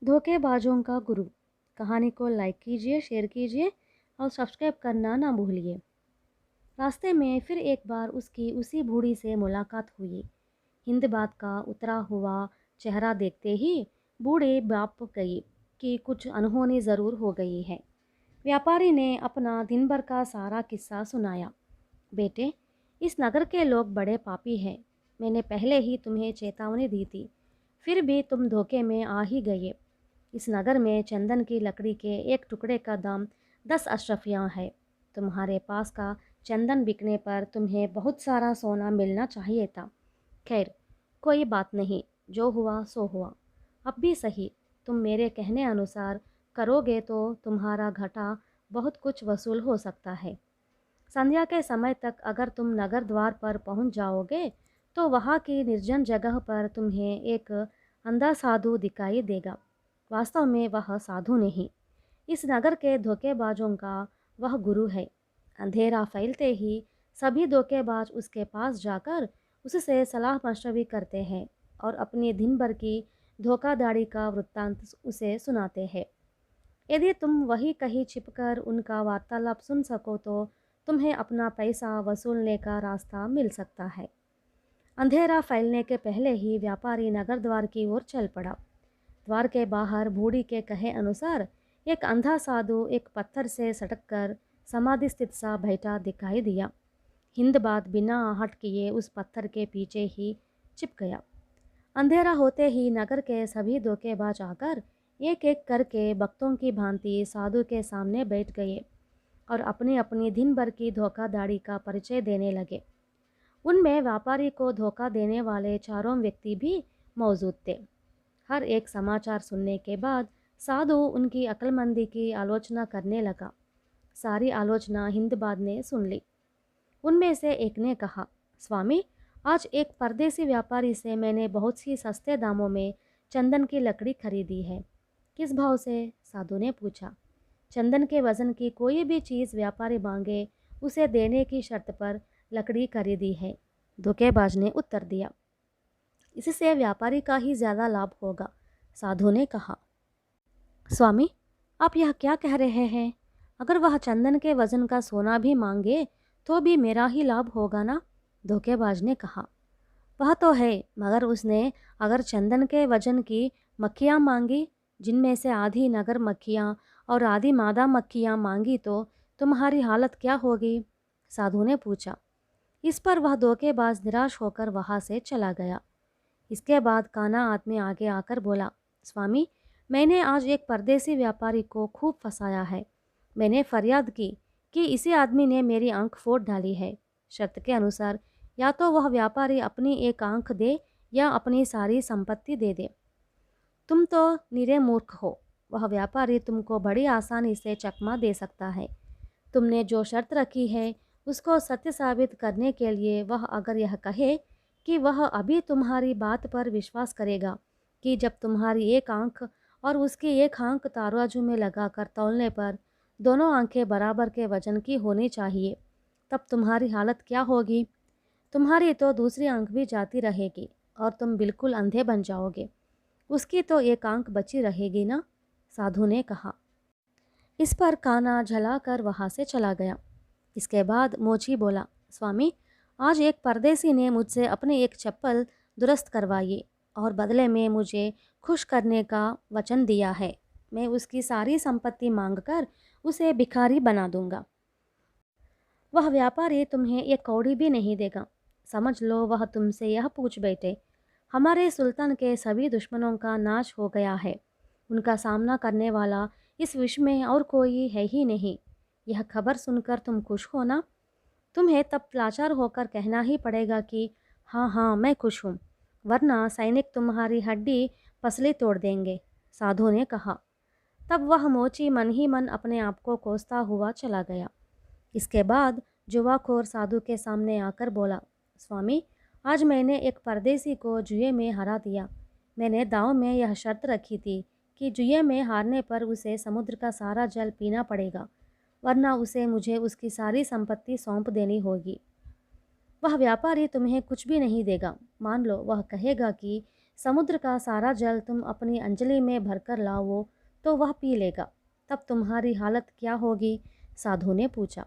धोखेबाजों का गुरु। कहानी को लाइक कीजिए, शेयर कीजिए और सब्सक्राइब करना ना भूलिए। रास्ते में फिर एक बार उसकी उसी बूढ़ी से मुलाकात हुई। हिंदबाद का उतरा हुआ चेहरा देखते ही बूढ़े बाप गई कि कुछ अनहोनी ज़रूर हो गई है। व्यापारी ने अपना दिन भर का सारा किस्सा सुनाया। बेटे, इस नगर के लोग बड़े पापी हैं। मैंने पहले ही तुम्हें चेतावनी दी थी, फिर भी तुम धोखे में आ ही गए। इस नगर में चंदन की लकड़ी के एक टुकड़े का दाम 10 अशरफियाँ है। तुम्हारे पास का चंदन बिकने पर तुम्हें बहुत सारा सोना मिलना चाहिए था। खैर, कोई बात नहीं, जो हुआ सो हुआ। अब भी सही, तुम मेरे कहने अनुसार करोगे तो तुम्हारा घाटा बहुत कुछ वसूल हो सकता है। संध्या के समय तक अगर तुम नगर द्वार पर पहुंच जाओगे तो वहाँ की निर्जन जगह पर तुम्हें एक अंधा साधु दिखाई देगा। वास्तव में वह साधु नहीं, इस नगर के धोखेबाजों का वह गुरु है। अंधेरा फैलते ही सभी धोखेबाज उसके पास जाकर उससे सलाह मशवरी करते हैं और अपनी दिन भर की धोखाधड़ी का वृत्तांत उसे सुनाते हैं। यदि तुम वही कहीं छिपकर उनका वार्तालाप सुन सको तो तुम्हें अपना पैसा वसूलने का रास्ता मिल सकता है। अंधेरा फैलने के पहले ही व्यापारी नगर द्वार की ओर चल पड़ा। द्वार के बाहर बूढ़ी के कहे अनुसार एक अंधा साधु एक पत्थर से सटक कर समाधि स्थित सा बैठा दिखाई दिया। हिंदबाद बिना आहट किए उस पत्थर के पीछे ही छिप गया। अंधेरा होते ही नगर के सभी धोखेबाज आकर एक एक करके भक्तों की भांति साधु के सामने बैठ गए और अपनी अपनी दिन भर की धोखाधड़ी का परिचय देने लगे। उनमें व्यापारी को धोखा देने वाले चारों व्यक्ति भी मौजूद थे। हर एक समाचार सुनने के बाद साधु उनकी अक्लमंदी की आलोचना करने लगा। सारी आलोचना हिंदबाद ने सुन ली। उनमें से एक ने कहा, स्वामी, आज एक परदेसी व्यापारी से मैंने बहुत सी सस्ते दामों में चंदन की लकड़ी खरीदी है। किस भाव से? साधु ने पूछा। चंदन के वजन की कोई भी चीज़ व्यापारी मांगे उसे देने की शर्त पर लकड़ी खरीदी है, धोखेबाज ने उत्तर दिया। इससे व्यापारी का ही ज़्यादा लाभ होगा, साधु ने कहा। स्वामी, आप यह क्या कह रहे हैं? अगर वह चंदन के वजन का सोना भी मांगे तो भी मेरा ही लाभ होगा ना? धोखेबाज ने कहा। वह तो है, मगर उसने अगर चंदन के वजन की मक्खियाँ मांगी, जिनमें से आधी नगर मक्खियाँ और आधी मादा मक्खियाँ मांगी तो तुम्हारी हालत क्या होगी? साधु ने पूछा। इस पर वह धोखेबाज निराश होकर वहाँ से चला गया। इसके बाद काना आदमी आगे आकर बोला, स्वामी, मैंने आज एक परदेसी व्यापारी को खूब फंसाया है। मैंने फरियाद की कि इसी आदमी ने मेरी आंख फोड़ डाली है। शर्त के अनुसार या तो वह व्यापारी अपनी एक आंख दे या अपनी सारी संपत्ति दे दे। तुम तो निरे मूर्ख हो। वह व्यापारी तुमको बड़ी आसानी से चकमा दे सकता है। तुमने जो शर्त रखी है उसको सत्य साबित करने के लिए वह अगर यह कहे कि वह अभी तुम्हारी बात पर विश्वास करेगा कि जब तुम्हारी एक आंख और उसकी एक आंख तराजू में लगाकर तौलने पर दोनों आंखें बराबर के वजन की होनी चाहिए, तब तुम्हारी हालत क्या होगी? तुम्हारी तो दूसरी आंख भी जाती रहेगी और तुम बिल्कुल अंधे बन जाओगे। उसकी तो एक आंख बची रहेगी ना? साधु ने कहा। इस पर काना झलाकर वहाँ से चला गया। इसके बाद मोची बोला, स्वामी, आज एक परदेसी ने मुझसे अपनी एक चप्पल दुरुस्त करवाई और बदले में मुझे खुश करने का वचन दिया है। मैं उसकी सारी संपत्ति मांगकर उसे भिखारी बना दूंगा। वह व्यापारी तुम्हें एक कौड़ी भी नहीं देगा। समझ लो वह तुमसे यह पूछ बैठे, हमारे सुल्तान के सभी दुश्मनों का नाश हो गया है, उनका सामना करने वाला इस विश्व में और कोई है ही नहीं। यह खबर सुनकर तुम खुश हो ना? तुम्हें तब लाचार होकर कहना ही पड़ेगा कि हाँ हाँ मैं खुश हूँ, वरना सैनिक तुम्हारी हड्डी पसली तोड़ देंगे, साधु ने कहा। तब वह मोची मन ही मन अपने आप को कोसता हुआ चला गया। इसके बाद जुआखोर साधु के सामने आकर बोला, स्वामी, आज मैंने एक परदेसी को जुए में हरा दिया। मैंने दांव में यह शर्त रखी थी कि जुए में हारने पर उसे समुद्र का सारा जल पीना पड़ेगा, वरना उसे मुझे उसकी सारी संपत्ति सौंप देनी होगी। वह व्यापारी तुम्हें कुछ भी नहीं देगा। मान लो वह कहेगा कि समुद्र का सारा जल तुम अपनी अंजलि में भरकर लाओ तो वह पी लेगा, तब तुम्हारी हालत क्या होगी? साधु ने पूछा।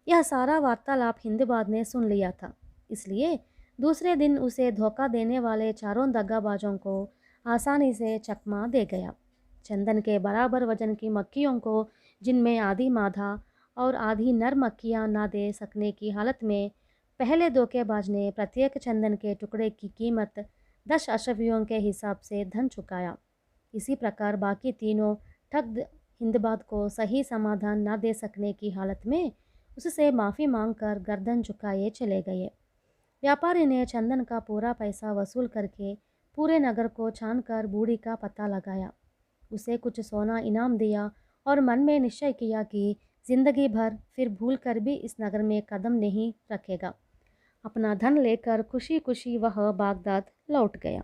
यह सारा वार्तालाप हिंदबाद ने सुन लिया था, इसलिए दूसरे दिन उसे धोखा देने वाले चारों दगाबाजों को आसानी से चकमा दे गया। चंदन के बराबर वजन की मक्खियों को, जिनमें आधी मादा और आधी नर मक्खियाँ ना दे सकने की हालत में पहले धोखेबाज ने प्रत्येक चंदन के टुकड़े की कीमत 10 अशवियों के हिसाब से धन चुकाया। इसी प्रकार बाकी तीनों ठग हिंदबाद को सही समाधान न दे सकने की हालत में उससे माफ़ी मांगकर गर्दन झुकाए चले गए। व्यापारी ने चंदन का पूरा पैसा वसूल करके पूरे नगर को छानकर बूढ़ी का पता लगाया, उसे कुछ सोना इनाम दिया और मन में निश्चय किया कि जिंदगी भर फिर भूल कर भी इस नगर में कदम नहीं रखेगा। अपना धन लेकर खुशी खुशी वह बागदाद लौट गया।